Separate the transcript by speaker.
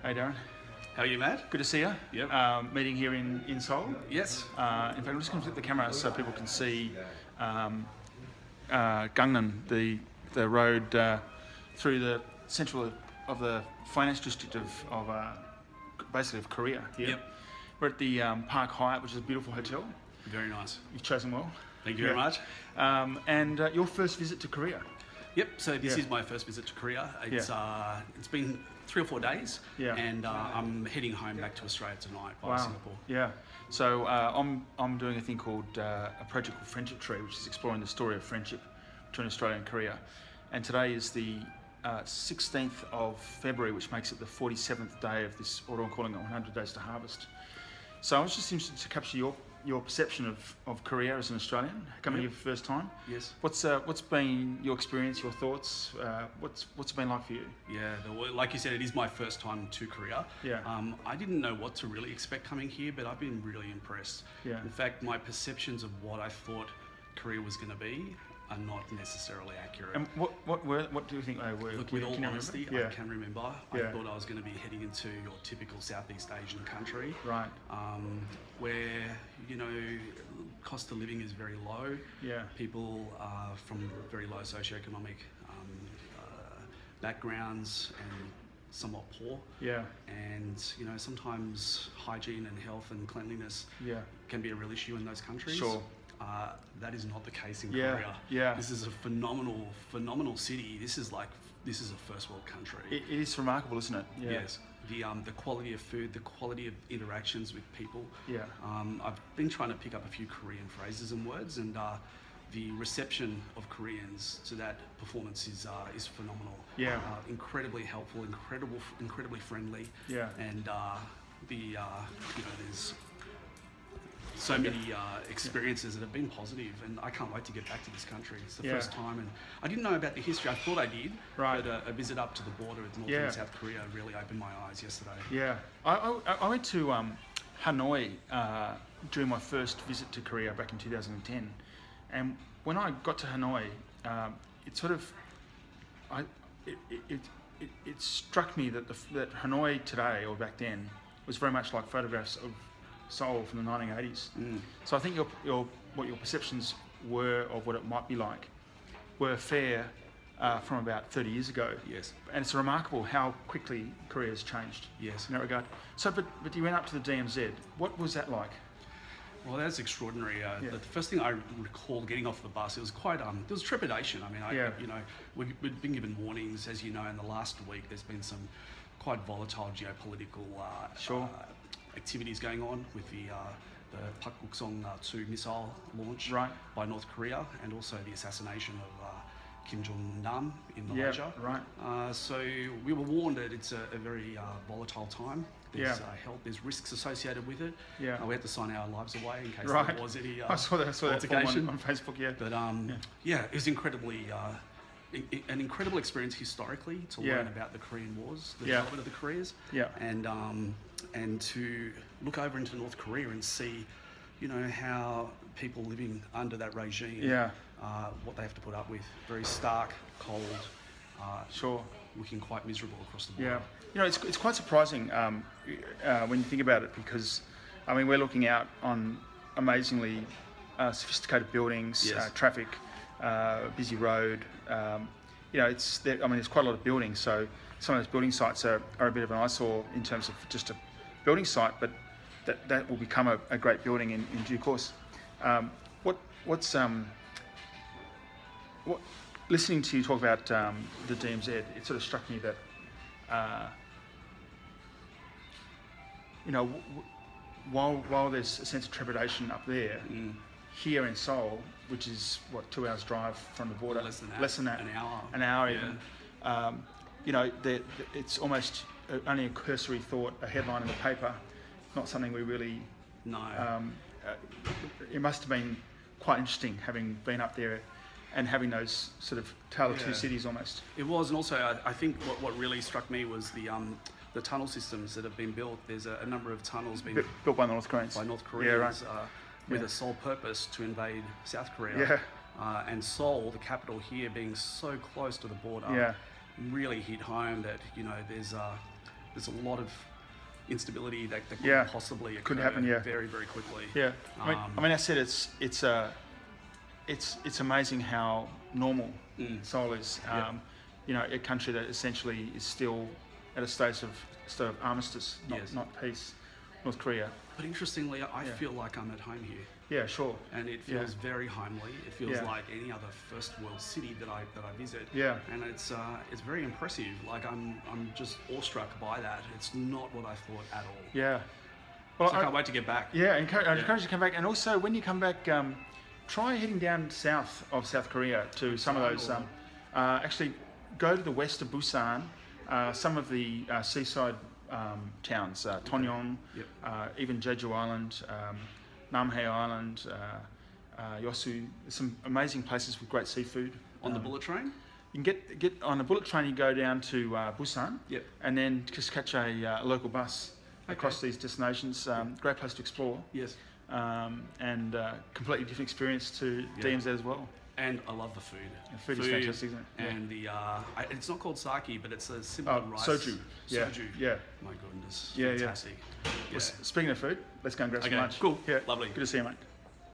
Speaker 1: Hey Darren.
Speaker 2: How are you, Matt?
Speaker 1: Good to see you.
Speaker 2: Yep.
Speaker 1: Meeting here in Seoul.
Speaker 2: Yes.
Speaker 1: In fact, I'm just going to flip the camera so people can see Gangnam, the road through the central of the finance district of basically of Korea. Here.
Speaker 2: Yep.
Speaker 1: We're at the Park Hyatt, which is a beautiful hotel.
Speaker 2: Very nice.
Speaker 1: You've chosen well.
Speaker 2: Thank you very much.
Speaker 1: And your first visit to Korea.
Speaker 2: Yep. So this is my first visit to Korea. It's been 3 or 4 days.
Speaker 1: Yeah.
Speaker 2: And I'm heading home back to Australia tonight via Singapore.
Speaker 1: Yeah. So I'm doing a thing called a project called Friendship Tree, which is exploring the story of friendship between Australia and Korea. And today is the 16th of February, which makes it the 47th day of this, what I'm calling it, 100 Days to Harvest. So I was just interested to capture your perception of Korea as an Australian, coming here for the first time.
Speaker 2: Yes.
Speaker 1: What's been your experience, your thoughts? What's it been like for you?
Speaker 2: Yeah, like you said, it is my first time to Korea.
Speaker 1: Yeah.
Speaker 2: I didn't know what to really expect coming here, but I've been really impressed.
Speaker 1: Yeah.
Speaker 2: In fact, my perceptions of what I thought Korea was going to be are not necessarily accurate.
Speaker 1: And what do you think they were?
Speaker 2: Look, with all honesty, I can remember. I
Speaker 1: Yeah.
Speaker 2: thought I was going to be heading into your typical Southeast Asian country,
Speaker 1: Right.
Speaker 2: where cost of living is very low.
Speaker 1: Yeah.
Speaker 2: People are from very low socioeconomic backgrounds and somewhat poor.
Speaker 1: Yeah.
Speaker 2: And sometimes hygiene and health and cleanliness can be a real issue in those countries.
Speaker 1: Sure.
Speaker 2: That is not the case in
Speaker 1: Yeah,
Speaker 2: Korea.
Speaker 1: yeah.
Speaker 2: This is a phenomenal city. This is a first world country.
Speaker 1: It is remarkable, isn't it? Yeah.
Speaker 2: Yes. The quality of food, the quality of interactions with people.
Speaker 1: Yeah.
Speaker 2: I've been trying to pick up a few Korean phrases and words, and the reception of Koreans to that performance is phenomenal.
Speaker 1: Yeah.
Speaker 2: Incredibly helpful, incredibly friendly.
Speaker 1: Yeah.
Speaker 2: And there's so many experiences that have been positive, and I can't wait to get back to this country. It's the first time, and I didn't know about the history. I thought I did,
Speaker 1: Right.
Speaker 2: but a visit up to the border with North and South Korea really opened my eyes yesterday.
Speaker 1: Yeah. I went to Hanoi during my first visit to Korea back in 2010, and when I got to Hanoi, it struck me that that Hanoi today, or back then, was very much like photographs of Seoul from the 1980s. So I think what your perceptions were of what it might be like were fair from about 30 years ago.
Speaker 2: Yes.
Speaker 1: And it's remarkable how quickly Korea has changed.
Speaker 2: Yes.
Speaker 1: In that regard. So, but you went up to the DMZ. What was that like?
Speaker 2: Well, that's extraordinary. The first thing I recall getting off the bus, it was quite there was trepidation. I mean, we've been given warnings, as you know, in the last week. There's been some quite volatile geopolitical activities going on with the Park Hyatt-2 missile launch by North Korea, and also the assassination of Kim Jong-nam in Malaysia.
Speaker 1: Yeah, right.
Speaker 2: So we were warned that it's a very volatile time. There's there's risks associated with it.
Speaker 1: Yeah.
Speaker 2: We had to sign our lives away in case there was any
Speaker 1: I saw that
Speaker 2: altercation
Speaker 1: on Facebook. Yeah.
Speaker 2: But it was incredibly an incredible experience historically to learn about the Korean Wars, the development of the Koreas, and to look over into North Korea and see, how people living under that regime, what they have to put up with. Very stark, cold, looking quite miserable across the board.
Speaker 1: Yeah, it's quite surprising when you think about it, because I mean we're looking out on amazingly sophisticated buildings, traffic, busy road. There's quite a lot of buildings, so some of those building sites are a bit of an eyesore in terms of just a building site, but that will become a great building in due course. Listening to you talk about the DMZ, it sort of struck me that while there's a sense of trepidation up there, here in Seoul, which is 2 hours drive from the border,
Speaker 2: less than that,
Speaker 1: an hour even. It's almost only a cursory thought, a headline in the paper, not something we really.
Speaker 2: No.
Speaker 1: It must have been quite interesting having been up there and having those sort of tale of two cities almost.
Speaker 2: It was, and also I think what really struck me was the tunnel systems that have been built. There's a number of tunnels being
Speaker 1: built by the North Koreans.
Speaker 2: With a sole purpose to invade South Korea. And Seoul, the capital here, being so close to the border, really hit home that there's there's a lot of instability that could possibly occur
Speaker 1: could happen,
Speaker 2: very, very quickly.
Speaker 1: Yeah, I mean, I said it's amazing how normal Seoul is. You know, a country that essentially is still at a state of armistice, not peace. North Korea.
Speaker 2: But interestingly, I feel like I'm at home here.
Speaker 1: Yeah, sure.
Speaker 2: And it feels very homely. It feels like any other first world city that I visit.
Speaker 1: Yeah.
Speaker 2: And it's very impressive. Like I'm just awestruck by that. It's not what I thought at all.
Speaker 1: Yeah. Well,
Speaker 2: so I can't wait to get back.
Speaker 1: Yeah, I encourage you to come back. And also, when you come back, try heading down south of South Korea to some of those. Actually, go to the west of Busan. Some of the seaside towns, Tonyong, even Jeju Island, Namhae Island, Yosu. There's some amazing places with great seafood.
Speaker 2: On the bullet train?
Speaker 1: You can get on a bullet train. You go down to Busan, and then just catch a local bus across these destinations. Great place to explore.
Speaker 2: Yes.
Speaker 1: And completely different experience to DMZ as well.
Speaker 2: And I love the food.
Speaker 1: The food is fantastic, isn't it?
Speaker 2: And it's not called sake, but it's a simple rice.
Speaker 1: Soju.
Speaker 2: Soju.
Speaker 1: Yeah.
Speaker 2: My goodness.
Speaker 1: Yeah,
Speaker 2: fantastic.
Speaker 1: Well, speaking of food, let's go and grab some lunch.
Speaker 2: Cool.
Speaker 1: Yeah.
Speaker 2: Lovely.
Speaker 1: Good to see you, mate.